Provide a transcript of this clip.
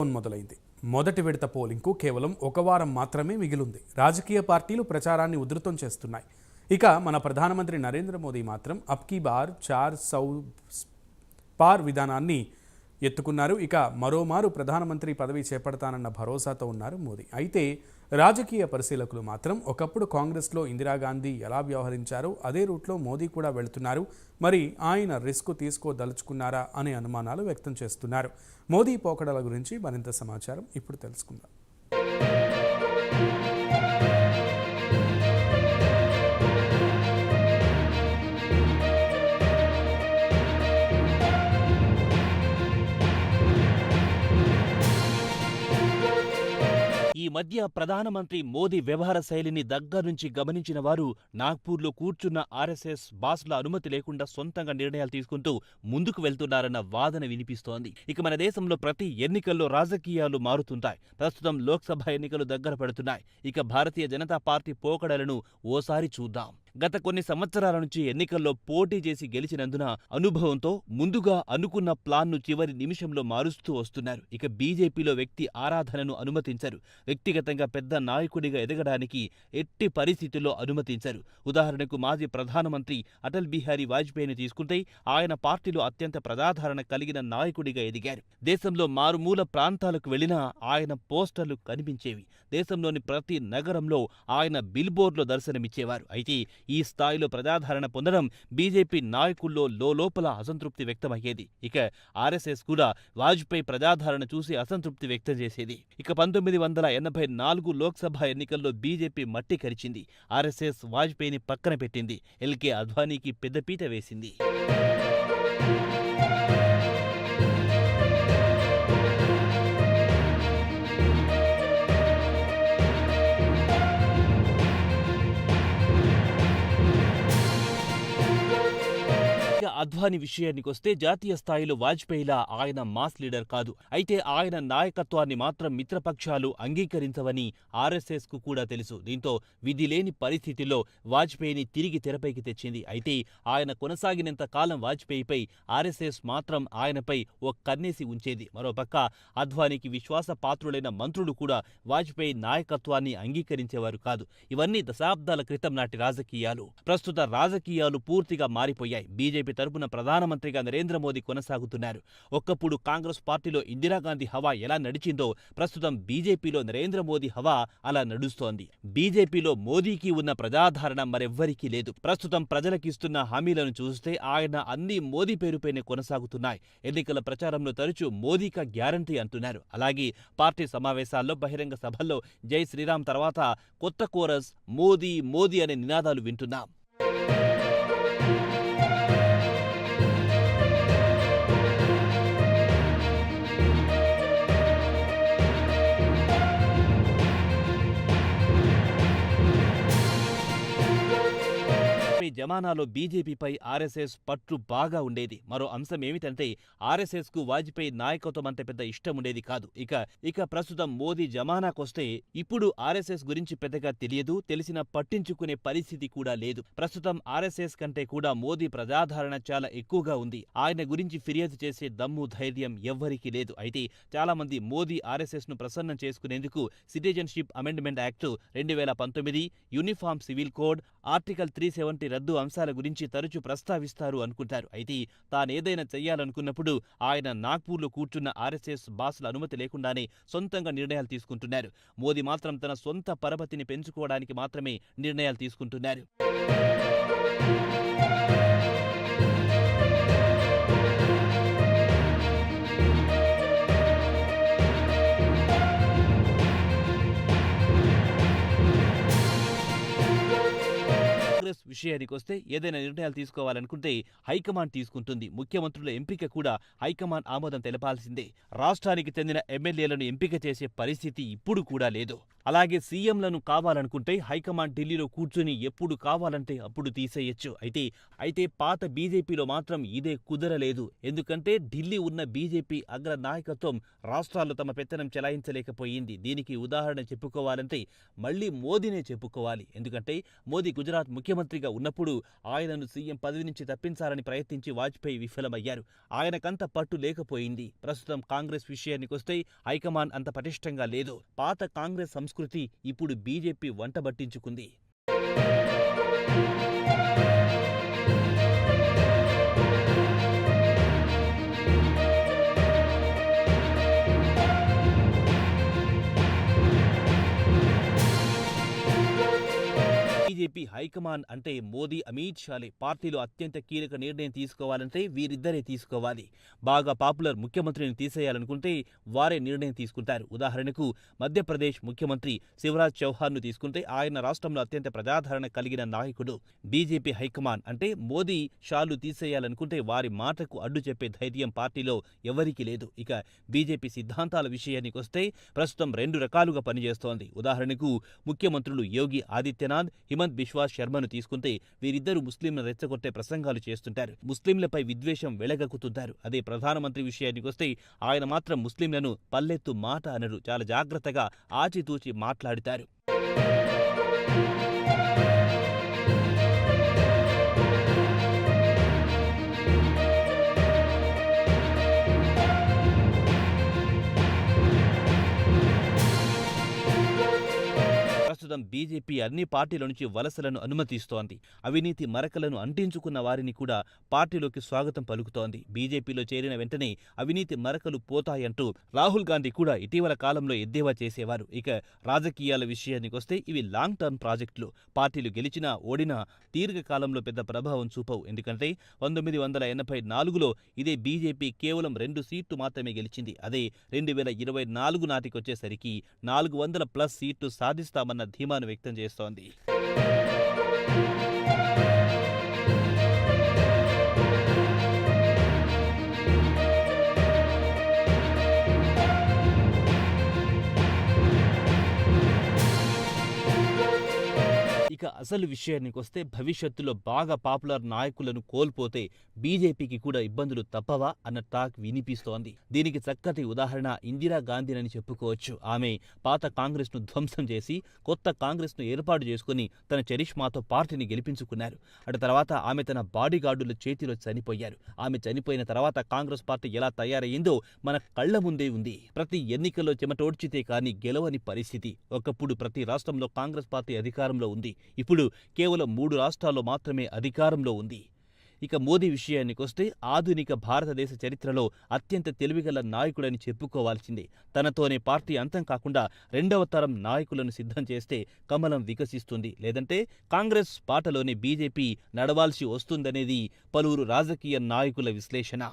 మొదలైంది. మొదటి విడత పోలింగ్కు కేవలం ఒక వారం మాత్రమే మిగిలింది. రాజకీయ పార్టీలు ప్రచారాన్ని ఉధృతం చేస్తున్నాయి. ఇక మన ప్రధానమంత్రి నరేంద్ర మోదీ మాత్రం అబ్ కీ బార్ 400 పార్ విధానాన్ని ఎత్తుకున్నారు. ఇక మరోమారు ప్రధానమంత్రి పదవి చేపడతానన్న భరోసాతో ఉన్నారు మోదీ. అయితే రాజకీయ పరిశీలకులు మాత్రం ఒకప్పుడు కాంగ్రెస్లో ఇందిరాగాంధీ ఎలా వ్యవహరించారో అదే రూట్లో మోదీ కూడా వెళుతున్నారు. మరి ఆయన రిస్క్ తీసుకోదలుచుకున్నారా అనే అనుమానాలు వ్యక్తం చేస్తున్నారు. మోదీ పోకడల గురించి మరింత సమాచారం ఇప్పుడు తెలుసుకుందాం. ఈ మధ్య ప్రధానమంత్రి మోదీ వ్యవహార శైలిని దగ్గర నుంచి గమనించిన వారు నాగ్పూర్లో కూర్చున్న ఆర్ఎస్ఎస్ బాస్ల అనుమతి లేకుండా సొంతంగా నిర్ణయాలు తీసుకుంటూ ముందుకు వెళ్తున్నారన్న వాదన వినిపిస్తోంది. ఇక మన దేశంలో ప్రతి ఎన్నికల్లో రాజకీయాలు మారుతుంటాయి. ప్రస్తుతం లోక్సభ ఎన్నికలు దగ్గర పడుతున్నాయి. ఇక భారతీయ జనతా పార్టీ పోకడలను ఓసారి చూద్దాం. గత కొన్ని సంవత్సరాల నుంచి ఎన్నికల్లో పోటీ చేసి గెలిచినందున అనుభవంతో ముందుగా అనుకున్న ప్లాన్ను చివరి నిమిషంలో మారుస్తూ వస్తున్నారు. ఇక బీజేపీలో వ్యక్తి ఆరాధనను అనుమతించరు. వ్యక్తిగతంగా పెద్ద నాయకుడిగా ఎదగడానికి ఎట్టి పరిస్థితుల్లో అనుమతించరు. ఉదాహరణకు మాజీ ప్రధానమంత్రి అటల్ బిహారీ వాజ్పేయిని తీసుకుంటే ఆయన పార్టీలో అత్యంత ప్రజాదరణ కలిగిన నాయకుడిగా ఎదిగారు. దేశంలో మారుమూల ప్రాంతాలకు వెళ్లినా ఆయన పోస్టర్లు కనిపించేవి. దేశంలోని ప్రతి నగరంలో ఆయన బిల్బోర్డ్లో దర్శనమిచ్చేవారు. అయితే ఈ స్థాయిలో ప్రజాదరణ పొందడం బీజేపీ నాయకుల్లో లోపల అసంతృప్తి వ్యక్తమయ్యేది. ఇక ఆర్ఎస్ఎస్ కూడా వాజ్పేయి ప్రజాదరణ చూసి అసంతృప్తి వ్యక్తం చేసేది. ఇక 1984 లోక్సభ ఎన్నికల్లో బీజేపీ మట్టి కరిచింది. ఆర్ఎస్ఎస్ వాజ్పేయిని పక్కన పెట్టింది. ఎల్కే అద్వానీకి పెద్దపీట వేసింది. అద్వానీ విషయానికొస్తే జాతీయ స్థాయిలో వాజ్పేయిలా ఆయన మాస్ లీడర్ కాదు. అయితే ఆయన నాయకత్వాన్ని మాత్రం మిత్రపక్షాలు అంగీకరించవని ఆర్ఎస్ఎస్ కు కూడా తెలుసు. దీంతో విధిలేని పరిస్థితిలో వాజ్పేయిని తిరిగి తెరపైకి తెచ్చింది. అయితే ఆయన కొనసాగినంత కాలం వాజ్పేయిపై ఆర్ఎస్ఎస్ మాత్రం ఆయనపై ఓ కన్నేసి ఉంచేది. మరోపక్క అద్వానీకి విశ్వాసపాత్రులైన మంత్రులు కూడా వాజ్పేయి నాయకత్వాన్ని అంగీకరించేవారు కాదు. ఇవన్నీ దశాబ్దాల క్రితం నాటి రాజకీయాలు. ప్రస్తుత రాజకీయాలు పూర్తిగా మారిపోయాయి. బీజేపీ తరపున ప్రధానమంత్రిగా నరేంద్ర మోదీ కొనసాగుతున్నారు. ఒక్కప్పుడు కాంగ్రెస్ పార్టీలో ఇందిరాగాంధీ హవా ఎలా నడిచిందో ప్రస్తుతం బీజేపీలో నరేంద్ర మోదీ హవా అలా నడుస్తోంది. బీజేపీలో మోదీకి ఉన్న ప్రజాదరణ మరెవ్వరికీ లేదు. ప్రస్తుతం ప్రజలకిస్తున్న హామీలను చూస్తే ఆయన అన్ని మోదీ పేరుపైనే కొనసాగుతున్నాయి. ఎన్నికల ప్రచారంలో తరచూ మోదీకా గ్యారంటీ అంటున్నారు. అలాగే పార్టీ సమావేశాల్లో, బహిరంగ సభల్లో జై శ్రీరామ్ తర్వాత కొత్త కోరస్ మోదీ మోదీ అనే నినాదాలు వింటున్నాం. జమానాలో బీజేపీపై ఆర్ఎస్ఎస్ పట్టు బాగా ఉండేది. మరో అంశం ఏమిటంటే ఆర్ఎస్ఎస్ కు వాజ్పేయి నాయకత్వం అంత పెద్ద ఇష్టం ఉండేది కాదు. ఇక ప్రస్తుతం మోదీ జమానాకొస్తే ఇప్పుడు ఆర్ఎస్ఎస్ గురించి పెద్దగా తెలియదు. తెలిసినా పట్టించుకునే పరిస్థితి కూడా లేదు. ప్రస్తుతం ఆర్ఎస్ఎస్ కంటే కూడా మోదీ ప్రజాదరణ చాలా ఎక్కువగా ఉంది. ఆయన గురించి ఫిర్యాదు చేసే దమ్ము, ధైర్యం ఎవ్వరికీ లేదు. అయితే చాలా మంది మోదీ ఆర్ఎస్ఎస్ ను ప్రసన్నం చేసుకునేందుకు citizenship amendment act 2019, uniform civil code, article 370 రద్దు అంశాల గురించి తరచూ ప్రస్తావిస్తారు అనుకుంటారు. అయితే తానేదైనా చెయ్యాలనుకున్నప్పుడు ఆయన నాగ్పూర్లో కూర్చున్న ఆర్ఎస్ఎస్ బాస్ల అనుమతి లేకుండానే సొంతంగా నిర్ణయాలు తీసుకుంటున్నారు. మోదీ మాత్రం తన సొంత పరపతిని పెంచుకోవడానికి మాత్రమే నిర్ణయాలు తీసుకుంటున్నారు. విషయానికొస్తే ఏదైనా నిర్ణయాలు తీసుకోవాలనుకుంటే హైకమాండ్ తీసుకుంటుంది. ముఖ్యమంత్రుల ఎంపిక కూడా హైకమాండ్ ఆమోదం తెలపాల్సిందే. రాష్ట్రానికి చెందిన ఎమ్మెల్యేలను ఎంపిక చేసే పరిస్థితి ఇప్పుడు కూడా లేదు. అలాగే సీఎంలను కావాలనుకుంటే హైకమాండ్ ఢిల్లీలో కూర్చుని ఎప్పుడు కావాలంటే అప్పుడు తీసేయొచ్చు. అయితే పాత బీజేపీలో మాత్రం ఇదే కుదరలేదు. ఎందుకంటే ఢిల్లీ ఉన్న బీజేపీ అగ్ర నాయకత్వం రాష్ట్రాల్లో తమ పెత్తనం చెలాయించలేకపోయింది. దీనికి ఉదాహరణ చెప్పుకోవాలంటే మళ్లీ మోదీనే చెప్పుకోవాలి. ఎందుకంటే మోదీ గుజరాత్ ముఖ్యమంత్రిగా ఉన్నప్పుడు ఆయనను సీఎం పదవి నుంచి తప్పించాలని ప్రయత్నించి వాజ్పేయి విఫలమయ్యారు. ఆయనకంత పట్టు లేకపోయింది. ప్రస్తుతం కాంగ్రెస్ విషయానికొస్తే హైకమాండ్ అంత పటిష్టంగా లేదు. పాత కాంగ్రెస్ సంస్కృతి ఇప్పుడు బీజేపీ వంటబట్టించుకుంది. బీజేపీ హైకమాండ్ అంటే మోదీ, అమిత్ షాలే. పార్టీలో అత్యంత కీలక నిర్ణయం తీసుకోవాలంటే వీరిద్దరే తీసుకోవాలి. బాగా పాపులర్ ముఖ్యమంత్రిని తీసేయాలనుకుంటే వారే నిర్ణయం తీసుకుంటారు. ఉదాహరణకు మధ్యప్రదేశ్ ముఖ్యమంత్రి శివరాజ్ చౌహాన్ను తీసుకుంటే ఆయన రాష్ట్రంలో అత్యంత ప్రజాదరణ కలిగిన నాయకుడు. బీజేపీ హైకమాండ్ అంటే మోదీ, షాలు తీసేయాలనుకుంటే వారి మాటకు అడ్డు చెప్పే ధైర్యం పార్టీలో ఎవరికీ లేదు. ఇక బీజేపీ సిద్ధాంతాల విషయానికొస్తే ప్రస్తుతం 2 రకాలుగా పనిచేస్తోంది. ఉదాహరణకు ముఖ్యమంత్రులు యోగి ఆదిత్యనాథ్, హిమంత్ బిశ్వా శర్మను తీసుకుంటే వీరిద్దరూ ముస్లింలను రెచ్చగొట్టే ప్రసంగాలు చేస్తుంటారు. ముస్లింలపై విద్వేషం వెలగక్కుతుంటారు. అదే ప్రధానమంత్రి విషయానికొస్తే ఆయన మాత్రం ముస్లింలను పల్లెత్తు మాట అనరు. చాలా జాగ్రత్తగా ఆచితూచి మాట్లాడుతారు. ప్రస్తుతం బీజేపీ అన్ని పార్టీల నుంచి వలసలను అనుమతిస్తోంది. అవినీతి మరకలను అంటించుకున్న వారిని కూడా పార్టీలోకి స్వాగతం పలుకుతోంది. బీజేపీలో చేరిన వెంటనే అవినీతి మరకలు పోతాయంటూ రాహుల్ గాంధీ కూడా ఇటీవల కాలంలో ఎద్దేవా చేసేవారు. ఇక రాజకీయాల విషయానికొస్తే ఇవి లాంగ్ టర్మ్ ప్రాజెక్టులు. పార్టీలు గెలిచినా ఓడినా దీర్ఘకాలంలో పెద్ద ప్రభావం చూపవు. ఎందుకంటే 1984లో ఇదే బీజేపీ కేవలం 2 సీట్లు మాత్రమే గెలిచింది. అదే 2024 నాటికొచ్చేసరికి 400+ సీట్లు సాధిస్తామన్న ధీమాను వ్యక్తం చేస్తోంది. ఇక అసలు విషయానికొస్తే భవిష్యత్తులో బాగా పాపులర్ నాయకులను కోల్పోతే బీజేపీకి కూడా ఇబ్బందులు తప్పవా అన్న టాక్ వినిపిస్తోంది. దీనికి చక్కటి ఉదాహరణ ఇందిరాగాంధీనని చెప్పుకోవచ్చు. ఆమె పాత కాంగ్రెస్ను ధ్వంసం చేసి కొత్త కాంగ్రెస్ను ఏర్పాటు చేసుకుని తన చరిష్మాతో పార్టీని గెలిపించుకున్నారు. అటు తర్వాత ఆమె తన బాడీగార్డుల చేతిలో చనిపోయారు. ఆమె చనిపోయిన తర్వాత కాంగ్రెస్ పార్టీ ఎలా తయారయ్యిందో మన కళ్ల ముందే ఉంది. ప్రతి ఎన్నికల్లో చెమటోడ్చితే కానీ గెలవని పరిస్థితి. ఒకప్పుడు ప్రతి రాష్ట్రంలో కాంగ్రెస్ పార్టీ అధికారంలో ఉంది. ఇప్పుడు కేవలం 3 రాష్ట్రాల్లో మాత్రమే అధికారంలో ఉంది. ఇక మోదీ విషయానికొస్తే ఆధునిక భారతదేశ చరిత్రలో అత్యంత తెలివిగల నాయకుడని చెప్పుకోవాల్సిందే. తనతోనే పార్టీ అంతం కాకుండా 2వ తరం నాయకులను సిద్ధం చేస్తే కమలం వికసిస్తుంది. లేదంటే కాంగ్రెస్ బాటలోనే బీజేపీ నడవాల్సి వస్తుందనేది పలువురు రాజకీయ నాయకుల విశ్లేషణ.